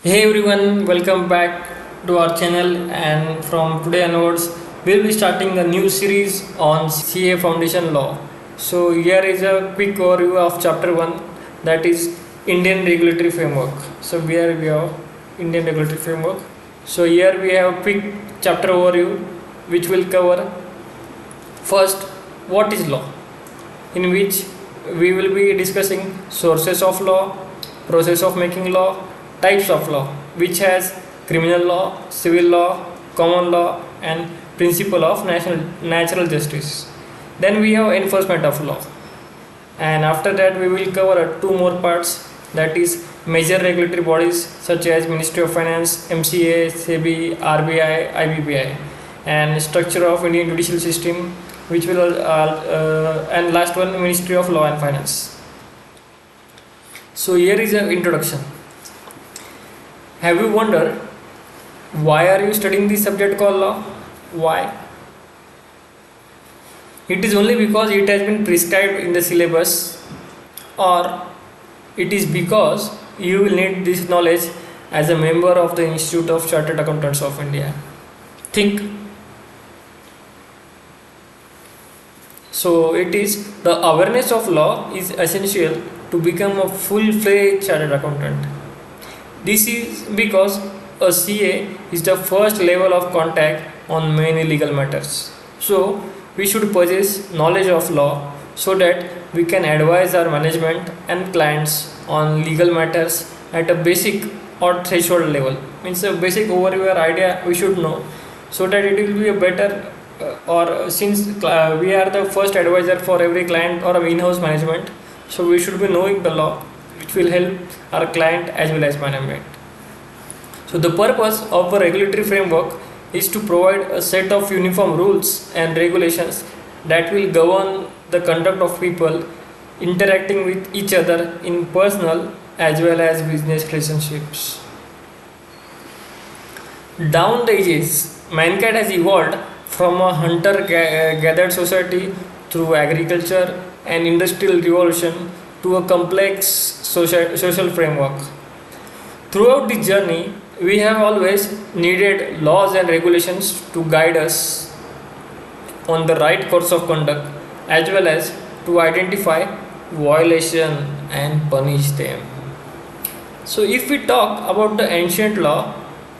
Hey everyone, welcome back to our channel. And from today onwards, we'll be starting a new series on CA Foundation Law. So, here is a quick overview of chapter 1, that is Indian Regulatory Framework. So, here we have Indian Regulatory Framework. So, here we have a quick chapter overview which will cover first what is law, in which we will be discussing sources of law, process of making law, types of law, which has criminal law, civil law, common law, and principle of natural justice. Then we have enforcement of law, and after that we will cover two more parts, that is major regulatory bodies such as Ministry of Finance, MCA, SEBI, RBI, IBBI, and structure of Indian judicial system, which will and last one, Ministry of Law and Finance. So here is an introduction. Have you wondered why are you studying this subject called law? Why? It is only because it has been prescribed in the syllabus, or it is because you will need this knowledge as a member of the Institute of Chartered Accountants of India. Think. So it is the awareness of law is essential to become a full-fledged chartered accountant. This is because a CA is the first level of contact on many legal matters. So, we should possess knowledge of law so that we can advise our management and clients on legal matters at a basic or threshold level. Means a basic overview or idea we should know, so that it will be a better or since we are the first advisor for every client or in-house management, so we should be knowing the law, which will help our client as well as management. So the purpose of a regulatory framework is to provide a set of uniform rules and regulations that will govern the conduct of people interacting with each other in personal as well as business relationships. Down the ages, mankind has evolved from a hunter-gathered society through agriculture and industrial revolution to a complex social framework. Throughout this journey, we have always needed laws and regulations to guide us on the right course of conduct as well as to identify violation and punish them. So, if we talk about the ancient law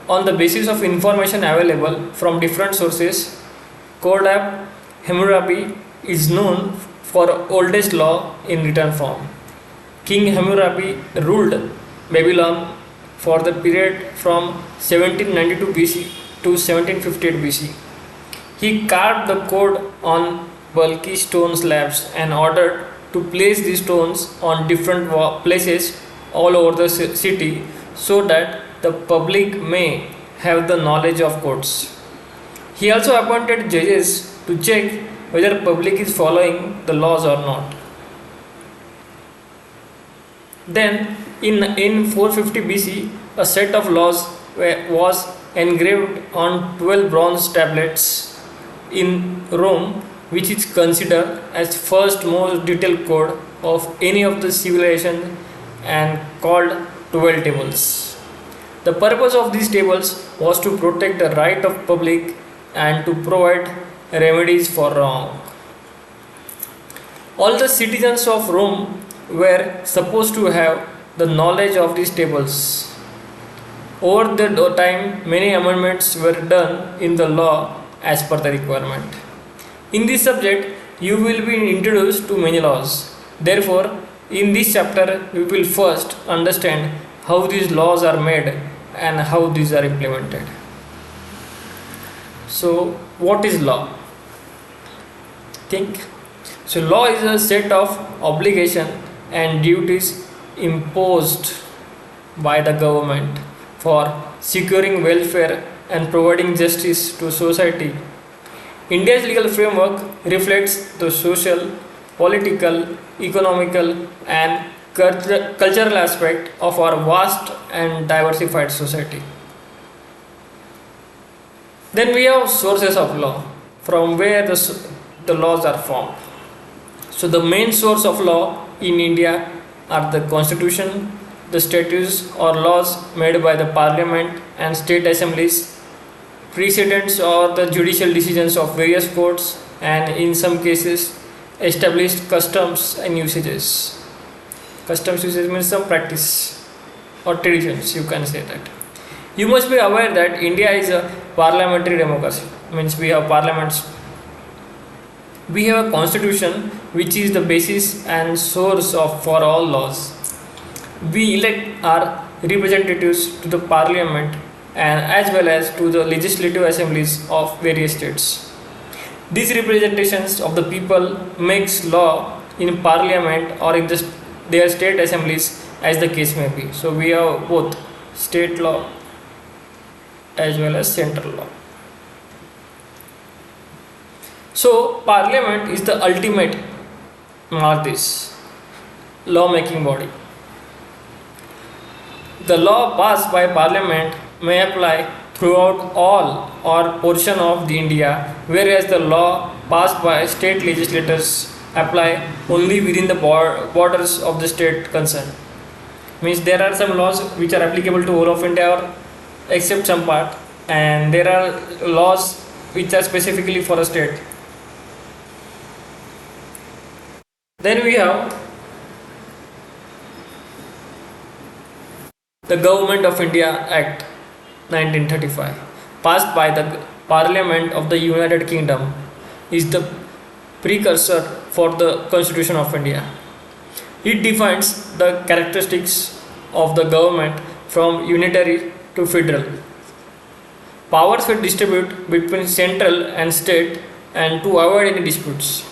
on the basis of information available from different sources, Code of Hammurabi is known for oldest law in written form. King Hammurabi ruled Babylon for the period from 1792 BC to 1758 BC. He carved the code on bulky stone slabs and ordered to place these stones on different places all over the city so that the public may have the knowledge of codes. He also appointed judges to check whether public is following the laws or not. Then, in 450 BC, a set of laws was engraved on 12 bronze tablets in Rome, which is considered as first most detailed code of any of the civilization and called 12 tables. The purpose of these tables was to protect the right of public and to provide remedies for wrong. All the citizens of Rome were supposed to have the knowledge of these tables. Over the time, many amendments were done in the law as per the requirement. In this subject, you will be introduced to many laws. Therefore, in this chapter, we will first understand how these laws are made and how these are implemented. So, what is law? Think. So, law is a set of obligation and duties imposed by the government for securing welfare and providing justice to society. India's legal framework reflects the social, political, economical, and cultural aspect of our vast and diversified society. Then we have sources of law, from where the laws are formed. So the main source of law in India are the Constitution, the statutes or laws made by the parliament and state assemblies, precedents or the judicial decisions of various courts, and in some cases established customs and usages. Customs usage means some practice or traditions, you can say that. You must be aware that India is a parliamentary democracy, means we have parliaments. We have a constitution which is the basis and source of for all laws. We elect our representatives to the parliament and as well as to the legislative assemblies of various states. These representations of the people makes law in parliament or in their state assemblies as the case may be. So we have both state law as well as central law. So parliament is the ultimate, mark this, law-making body. The law passed by parliament may apply throughout all or portion of the India, whereas the law passed by state legislators apply only within the borders of the state concerned. Means there are some laws which are applicable to whole of India or except some part, and there are laws which are specifically for a state. Then we have the Government of India Act 1935, passed by the Parliament of the United Kingdom, is the precursor for the Constitution of India. It defines the characteristics of the government from unitary to federal. Powers were distributed between central and state and to avoid any disputes.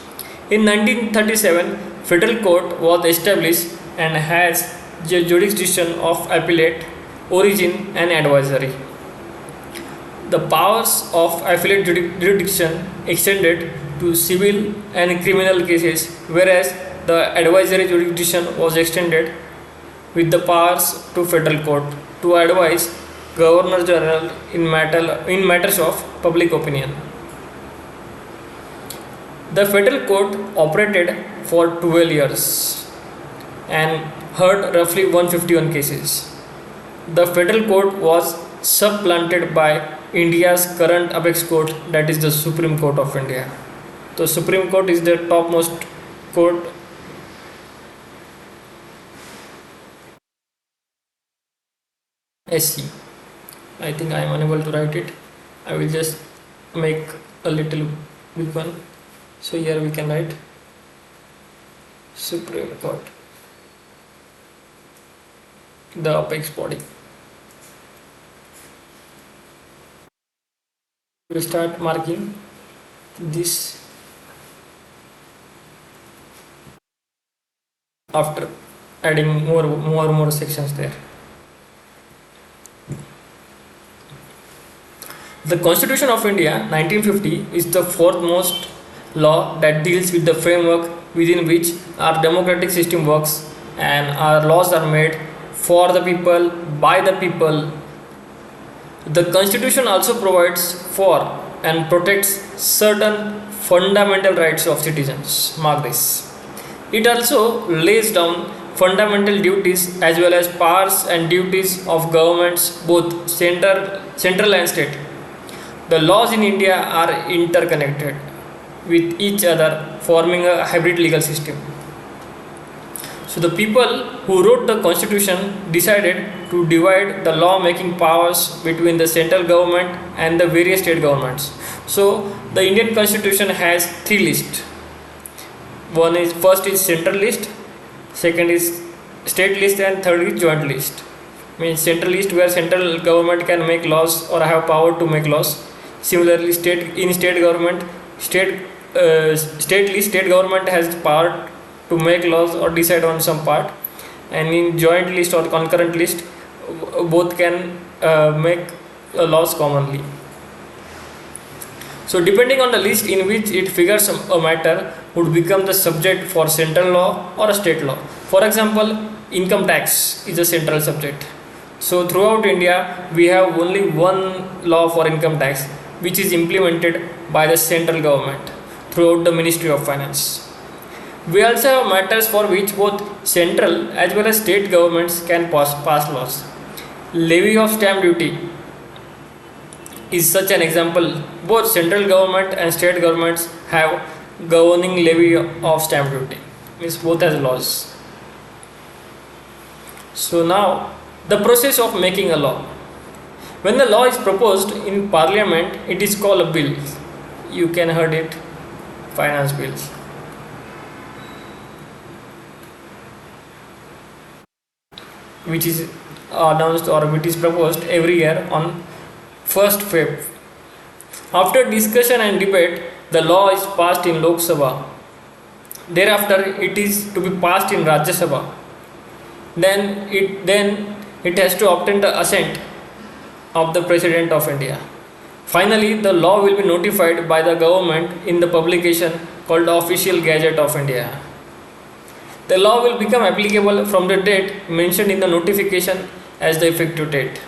In 1937, Federal Court was established and has the jurisdiction of appellate, origin and advisory. The powers of appellate jurisdiction extended to civil and criminal cases, whereas the advisory jurisdiction was extended with the powers to Federal Court to advise Governor General in matters of public opinion. The Federal Court operated for 12 years and heard roughly 151 cases. The Federal Court was supplanted by India's current apex court, that is the Supreme Court of India. The Supreme Court is the topmost court. SC. I think I am unable to write it. I will just make a little big one. So here we can write Supreme Court, the apex body. We will start marking this after adding more sections there. The Constitution of India 1950 is the foremost law that deals with the framework within which our democratic system works, and our laws are made for the people, by the people. The Constitution also provides for and protects certain fundamental rights of citizens. Mark this. It also lays down fundamental duties as well as powers and duties of governments, both central and state. The laws in India are interconnected with each other, forming a hybrid legal system. So the people who wrote the Constitution decided to divide the law making powers between the central government and the various state governments. So the Indian Constitution has three lists. First is central list, second is state list, and third is joint list. Means central list where central government can make laws or have power to make laws. Similarly, state government, state government has power to make laws or decide on some part, and in joint list or concurrent list, both can make laws commonly. So depending on the list in which it figures a matter would become the subject for central law or a state law. For example, income tax is a central subject. So throughout India we have only one law for income tax, which is implemented by the central government throughout the Ministry of Finance. We also have matters for which both central as well as state governments can pass laws. Levy of stamp duty is such an example. Both central government and state governments have governing levy of stamp duty. Means both has laws. So now the process of making a law. When the law is proposed in parliament, it is called a bill. You can heard it, finance bills. Which is announced or which is proposed every year on 1st Feb. After discussion and debate, the law is passed in Lok Sabha. Thereafter, it is to be passed in Rajya Sabha. Then it has to obtain the assent of the President of India. Finally, the law will be notified by the government in the publication called Official Gazette of India. The law will become applicable from the date mentioned in the notification as the effective date.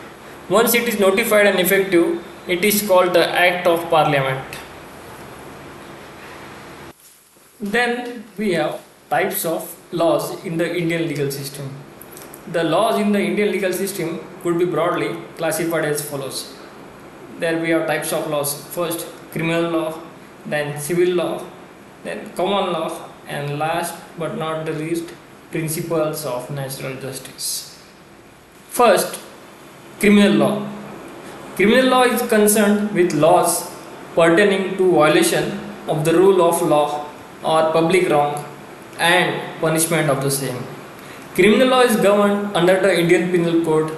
Once it is notified and effective, it is called the Act of Parliament. Then we have types of laws in the Indian legal system. The laws in the Indian legal system could be broadly classified as follows. There we have types of laws. First, criminal law, then civil law, then common law, and last but not the least, principles of natural justice. First, criminal law. Criminal law is concerned with laws pertaining to violation of the rule of law or public wrong and punishment of the same. Criminal law is governed under the Indian Penal Code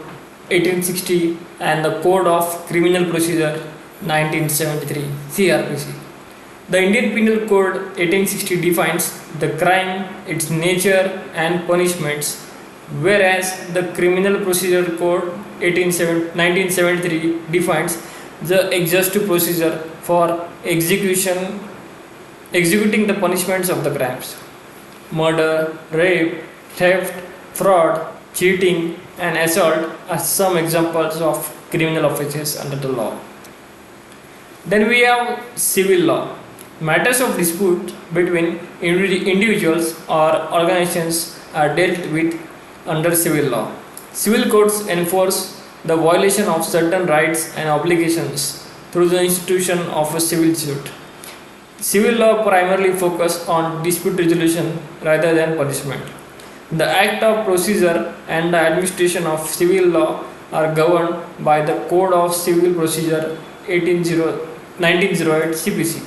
1860 and the Code of Criminal Procedure 1973 CRPC. The Indian Penal Code 1860 defines the crime, its nature and punishments, whereas the Criminal Procedure Code 1973 defines the exhaustive procedure for executing the punishments of the crimes. Murder, rape, theft, fraud, cheating and assault are some examples of criminal offences under the law. Then we have civil law. Matters of dispute between individuals or organizations are dealt with under civil law. Civil courts enforce the violation of certain rights and obligations through the institution of a civil suit. Civil law primarily focuses on dispute resolution rather than punishment. The Act of Procedure and the administration of civil law are governed by the Code of Civil Procedure 1908 CPC.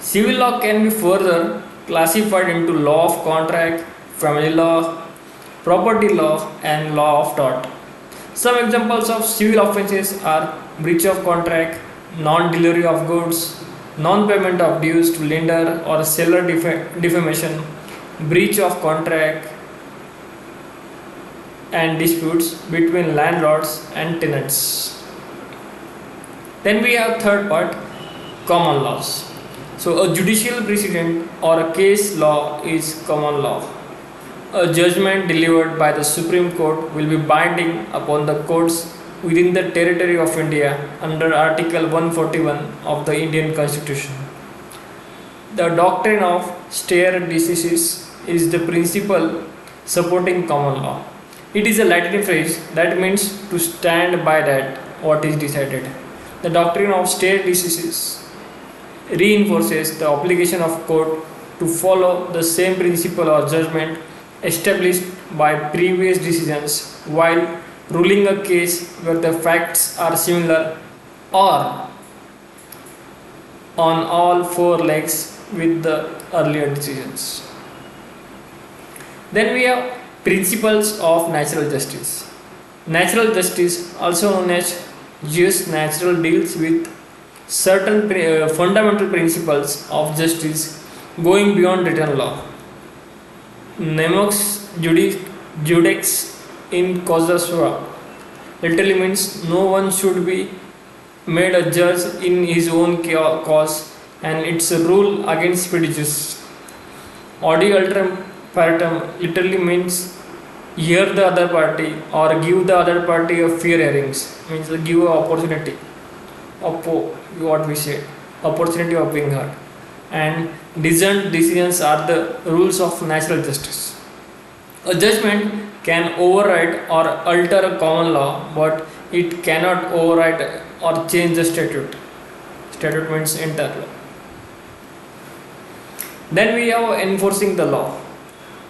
Civil law can be further classified into law of contract, family law, property law, and law of tort. Some examples of civil offences are breach of contract, non-delivery of goods, non-payment of dues to lender or seller defamation, breach of contract, and disputes between landlords and tenants. Then we have third part, common laws. So a judicial precedent or a case law is common law. A judgment delivered by the Supreme Court will be binding upon the courts within the territory of India under Article 141 of the Indian Constitution. The doctrine of stare decisis is the principle supporting common law. It is a Latin phrase that means to stand by that what is decided. The doctrine of stare decisis reinforces the obligation of court to follow the same principle or judgment established by previous decisions while ruling a case where the facts are similar or on all four legs with the earlier decisions. Then we have principles of natural justice. Natural justice, also known as jus natural, deals with certain fundamental principles of justice going beyond written law. Nemox judex in causa sua literally means no one should be made a judge in his own cause, and it's a rule against prejudice. Audi alteram paratum literally means hear the other party or give the other party a fair hearings, means give an opportunity of what we say, opportunity of being heard. and discerned decisions are the rules of natural justice. A judgment can override or alter a common law, but it cannot override or change the statute. Statute means entire law. Then we have enforcing the law,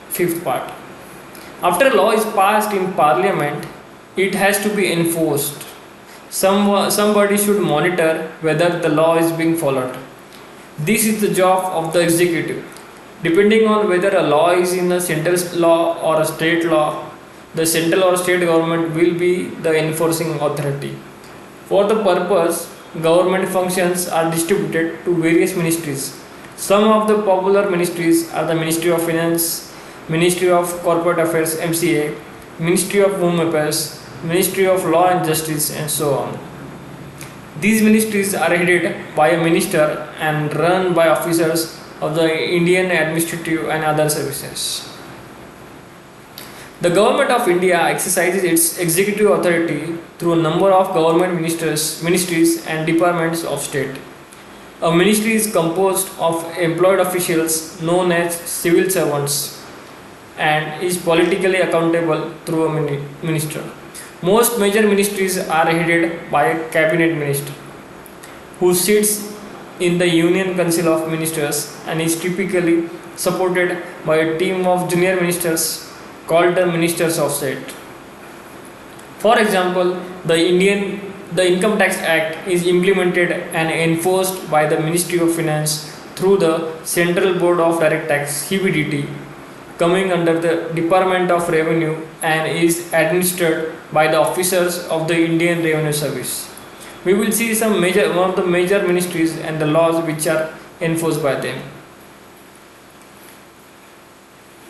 fifth part. After a law is passed in parliament, it has to be enforced. Somebody should monitor whether the law is being followed. This is the job of the executive. Depending on whether a law is in a central law or a state law, the central or state government will be the enforcing authority. For the purpose, government functions are distributed to various ministries. Some of the popular ministries are the Ministry of Finance, Ministry of Corporate Affairs (MCA), Ministry of Home Affairs, Ministry of Law and Justice, and so on. These ministries are headed by a minister and run by officers of the Indian administrative and other services. The Government of India exercises its executive authority through a number of government ministries and departments of state. A ministry is composed of employed officials known as civil servants and is politically accountable through a minister. Most major ministries are headed by a cabinet minister who sits in the Union Council of Ministers and is typically supported by a team of junior ministers called the Ministers of State. For example, the Income Tax Act is implemented and enforced by the Ministry of Finance through the Central Board of Direct Tax (CBDT), coming under the Department of Revenue and is administered by the officers of the Indian Revenue Service. We will see one of the major ministries and the laws which are enforced by them.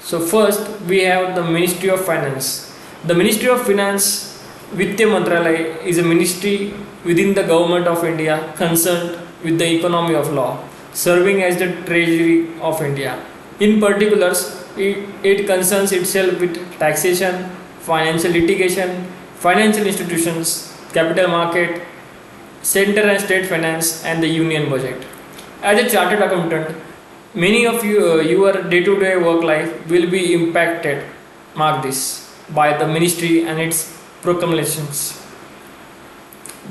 So first we have the Ministry of Finance. The Ministry of Finance, Vittya Mantralaya, is a ministry within the Government of India concerned with the economy of law, serving as the Treasury of India. In particular, it concerns itself with taxation, financial litigation, financial institutions, capital market, center and state finance, and the union budget. As a chartered accountant, many of your day-to-day work life will be impacted, mark this, by the ministry and its proclamations.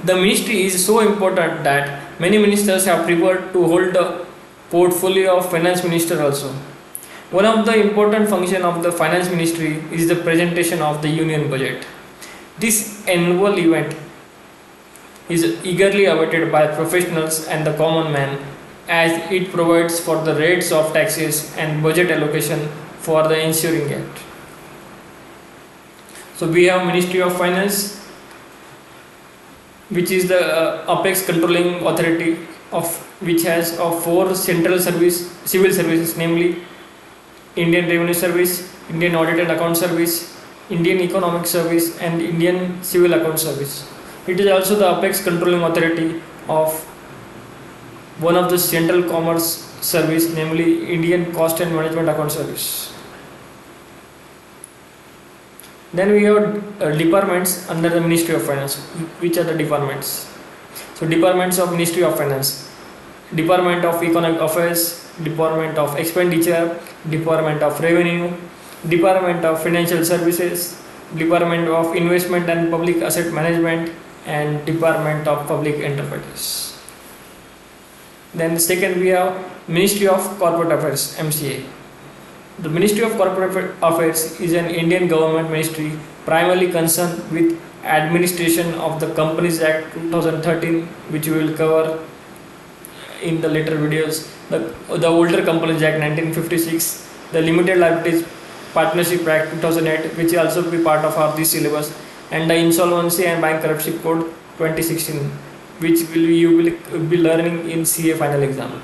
The ministry is so important that many ministers have preferred to hold the portfolio of finance minister also. One of the important functions of the finance ministry is the presentation of the union budget. This annual event is eagerly awaited by professionals and the common man, as it provides for the rates of taxes and budget allocation for the ensuing it. So we have Ministry of Finance, which is the apex controlling authority of which has four central civil services, namely Indian Revenue Service, Indian Audit and Account Service, Indian Economic Service, and Indian Civil Account Service. It is also the apex controlling authority of one of the central commerce service, namely Indian Cost and Management Account Service. Then we have departments under the Ministry of Finance. Which are the departments? So departments of Ministry of Finance: Department of Economic Affairs, Department of Expenditure, Department of Revenue, Department of Financial Services, Department of Investment and Public Asset Management, and Department of Public Enterprises. Then second we have Ministry of Corporate Affairs (MCA). The Ministry of Corporate Affairs is an Indian government ministry primarily concerned with administration of the Companies Act 2013, which we will cover in the later videos. The older Companies Act 1956, the Limited Liabilities Partnership Act 2008, which will also be part of this syllabus, and the Insolvency and Bankruptcy Code 2016, which you will be learning in CA final exam.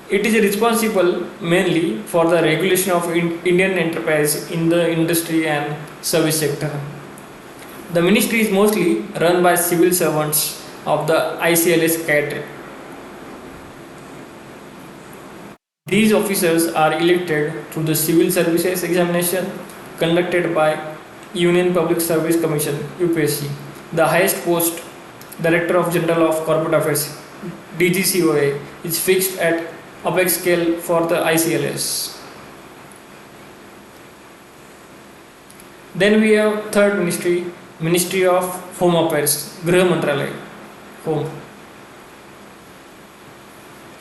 It is responsible mainly for the regulation of Indian enterprise in the industry and service sector. The ministry is mostly run by civil servants of the ICAI category. These officers are elected through the Civil Services Examination conducted by Union Public Service Commission (UPSC). The highest post, Director General of Corporate Affairs (DGCOA), is fixed at apex scale for the ICLS. Then we have third ministry, Ministry of Home Affairs, Grih Mantralaya, Home.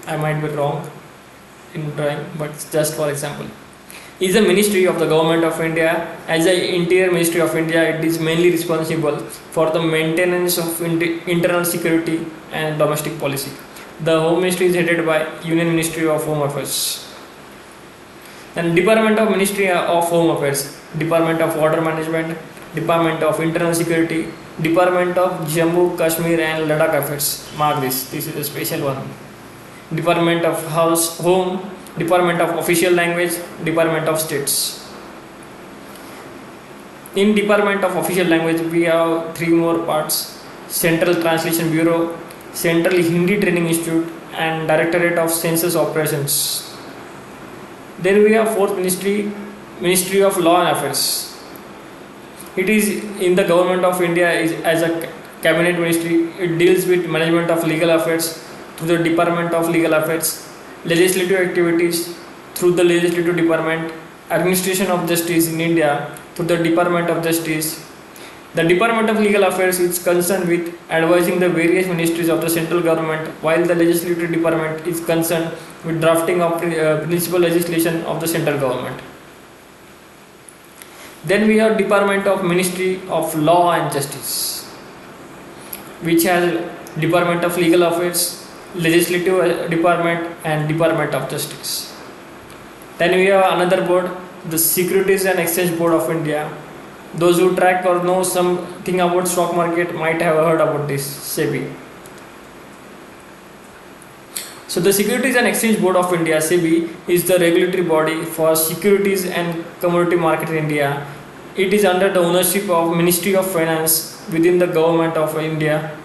I might be wrong in drawing, but just for example. Is a ministry of the government of India. As the Interior Ministry of India, it is mainly responsible for the maintenance of internal security and domestic policy. The Home Ministry is headed by Union Ministry of Home Affairs. And Department of Ministry of Home Affairs, Department of Water Management, Department of Internal Security, Department of Jammu, Kashmir and Ladakh Affairs. Mark this is a special one. Department of Home, Department of Official Language, Department of States. In Department of Official Language, we have three more parts: Central Translation Bureau, Central Hindi Training Institute, and Directorate of Census Operations. Then we have fourth ministry, Ministry of Law and Affairs. It is in the government of India as a cabinet ministry. It deals with management of legal affairs through the Department of Legal Affairs, legislative activities through the legislative department, administration of justice in India through the Department of Justice. The Department of Legal Affairs is concerned with advising the various ministries of the central government, while the legislative department is concerned with drafting of principal legislation of the central government. Then we have Department of Ministry of Law and Justice, which has Department of Legal Affairs, Legislative Department and Department of Justice. Then we have another board, the Securities and Exchange Board of India. Those who track or know something about stock market might have heard about this, SEBI. So the Securities and Exchange Board of India, SEBI, is the regulatory body for securities and commodity market in India. It is under the ownership of Ministry of Finance within the Government of India.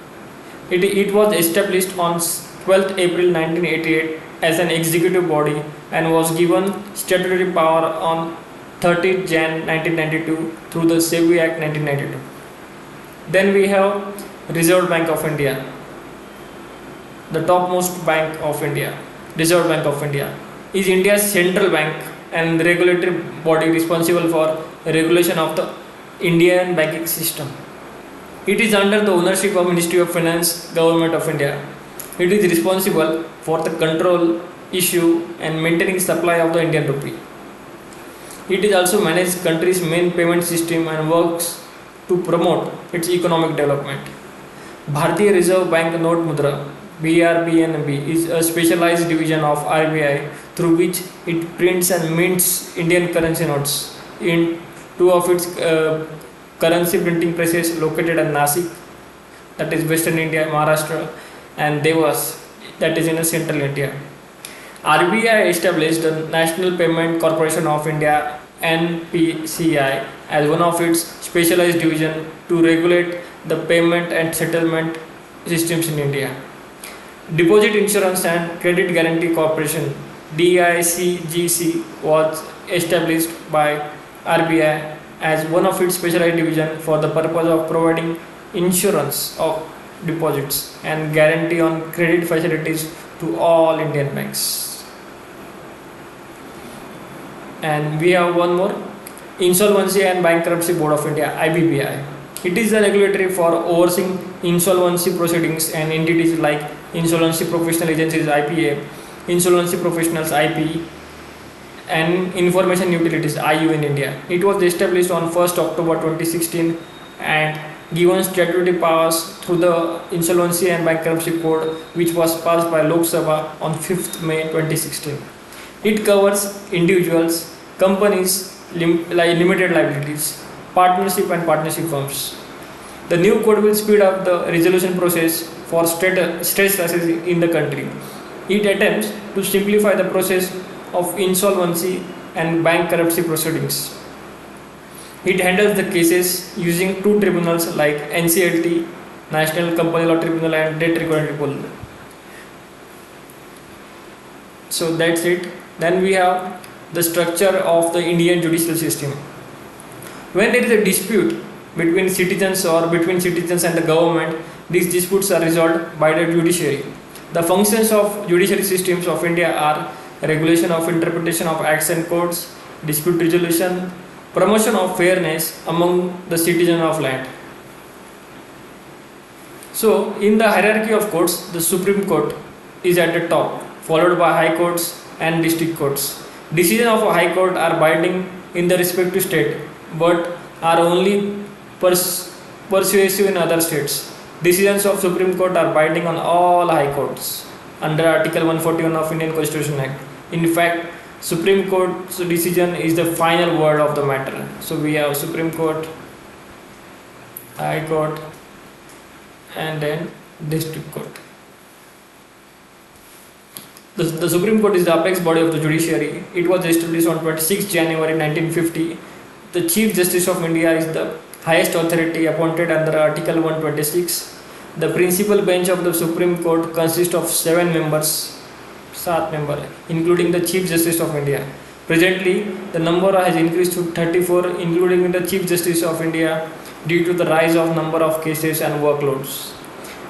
It was established on 12th April 1988 as an executive body and was given statutory power on 30th Jan 1992 through the SEBI Act 1992. Then we have Reserve Bank of India, the topmost bank of India. Reserve Bank of India is India's central bank and regulatory body responsible for regulation of the Indian banking system. It is under the ownership of Ministry of Finance, Government of India. It is responsible for the control, issue and maintaining supply of the Indian rupee. It is also manages country's main payment system and works to promote its economic development. Bharatiya Reserve Bank Note Mudra (BRBNB) is a specialized division of RBI through which it prints and mints Indian currency notes. In two of its currency printing presses located at Nasik, that is Western India, Maharashtra, and Devas, that is in Central India. RBI established the National Payment Corporation of India (NPCI) as one of its specialized division to regulate the payment and settlement systems in India. Deposit Insurance and Credit Guarantee Corporation (DICGC) was established by RBI as one of its specialized division for the purpose of providing insurance of deposits and guarantee on credit facilities to all Indian banks. And we have one more, Insolvency and Bankruptcy Board of India (IBBI). It is the regulatory for overseeing insolvency proceedings and entities like Insolvency Professional Agencies (IPA), Insolvency Professionals (IP), and Information Utilities (IU) in India. It was established on 1st October 2016 and given statutory powers through the Insolvency and Bankruptcy Code, which was passed by Lok Sabha on 5th May 2016. It covers individuals, companies, limited liabilities, partnership and partnership firms. The new code will speed up the resolution process for stress assets in the country. It attempts to simplify the process of insolvency and bankruptcy proceedings. It handles the cases using two tribunals like NCLT, National Company Law Tribunal, and Debt Recovery Tribunal. So that's it. Then we have the structure of the Indian judicial system. When there is a dispute between citizens or between citizens and the government, these disputes are resolved by the judiciary. The functions of judiciary systems of India are regulation of interpretation of acts and codes, dispute resolution, promotion of fairness among the citizens of land. So, in the hierarchy of courts, the Supreme Court is at the top, followed by High Courts and District Courts. Decisions of a High Court are binding in the respective state, but are only persuasive in other states. Decisions of Supreme Court are binding on all High Courts under Article 141 of Indian Constitution Act. In fact, Supreme Court's decision is the final word of the matter. So we have Supreme Court, High Court, and then District Court. The Supreme Court is the apex body of the judiciary. It was established on 26 January 1950. The Chief Justice of India is the highest authority appointed under Article 126. The principal bench of the Supreme Court consists of 7 members, including the Chief Justice of India. Presently, the number has increased to 34, including the Chief Justice of India, due to the rise of number of cases and workloads.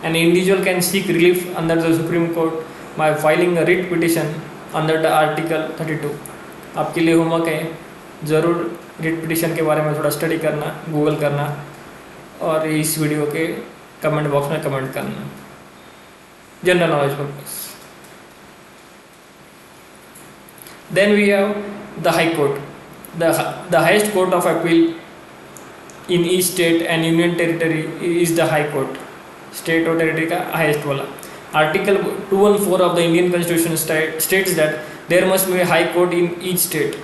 An individual can seek relief under the Supreme Court by filing a writ petition under the Article 32. आपके लिए homework है, ज़रूर writ petition के बारे में थोड़ा study करना, Google करना और इस वीडियो के कमेंट बॉक्स में कमेंट करना, general knowledge purpose. Then we have the High Court, the highest court of appeal in each state and union territory is the High Court. State और territory का highest वाला. Article 214 of the Indian Constitution states that there must be a High Court in each state.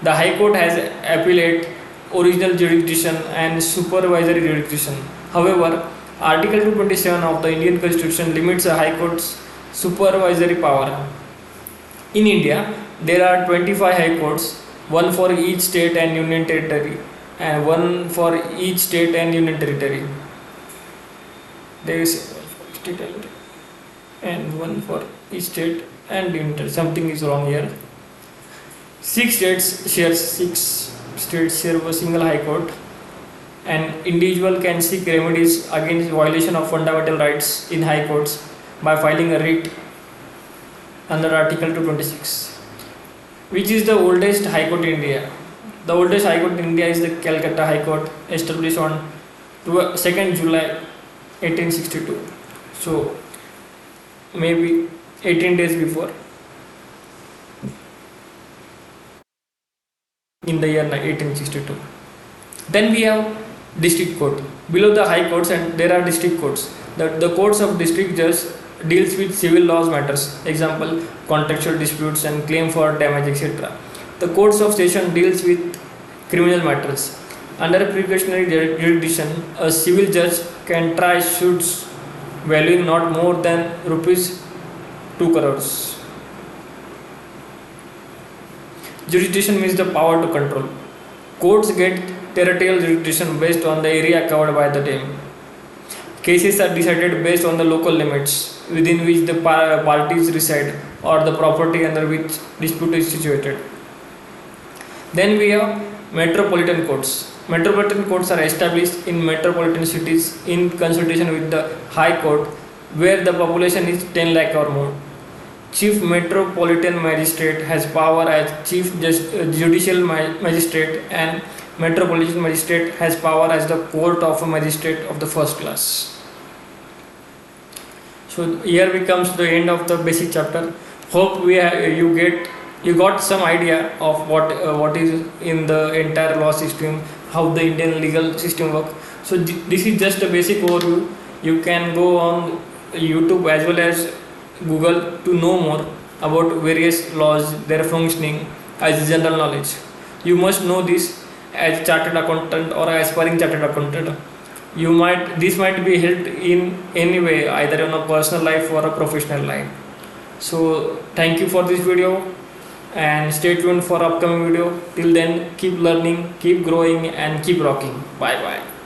The High Court has appellate, original jurisdiction and supervisory jurisdiction. However, Article 227 of the Indian Constitution limits a High Court's supervisory power. In India, there are 25 High Courts, one for each state and union territory, and one for each state and union territory. There is and one for each state and union territory. Something is wrong here. 6 states share a single High Court. An individual can seek remedies against violation of fundamental rights in High Courts by filing a writ under Article 226. Which is the oldest High Court in India? The oldest High Court in India is the Calcutta High Court, established on 2nd July 1862. So maybe 18 days before, in the year 1862. Then we have District Court. Below the High Courts, and there are District Courts. The courts of district judge deals with civil laws matters, example contractual disputes and claim for damage, etc. The courts of session deals with criminal matters. Under precautionary jurisdiction, a civil judge can try suits valuing not more than rupees 2 crores. Jurisdiction means the power to control. Courts get territorial jurisdiction based on the area covered by the them. Cases are decided based on the local limits within which the parties reside or the property under which dispute is situated. Then we have metropolitan courts. Metropolitan courts are established in metropolitan cities in consultation with the High Court where the population is 10 lakh or more. Chief Metropolitan Magistrate has power as Chief Judicial Magistrate, and Metropolitan Magistrate has power as the Court of a Magistrate of the first class. So here we comes to the end of the basic chapter. Hope you got some idea of what is in the entire law system, how the Indian legal system works. So this is just a basic overview. You can go on YouTube as well as Google to know more about various laws, their functioning as general knowledge. You must know this as chartered accountant or aspiring chartered accountant. This might be helped in any way, either in a personal life or a professional life. So thank you for this video and stay tuned for upcoming video. Till then, keep learning, keep growing and keep rocking. Bye bye.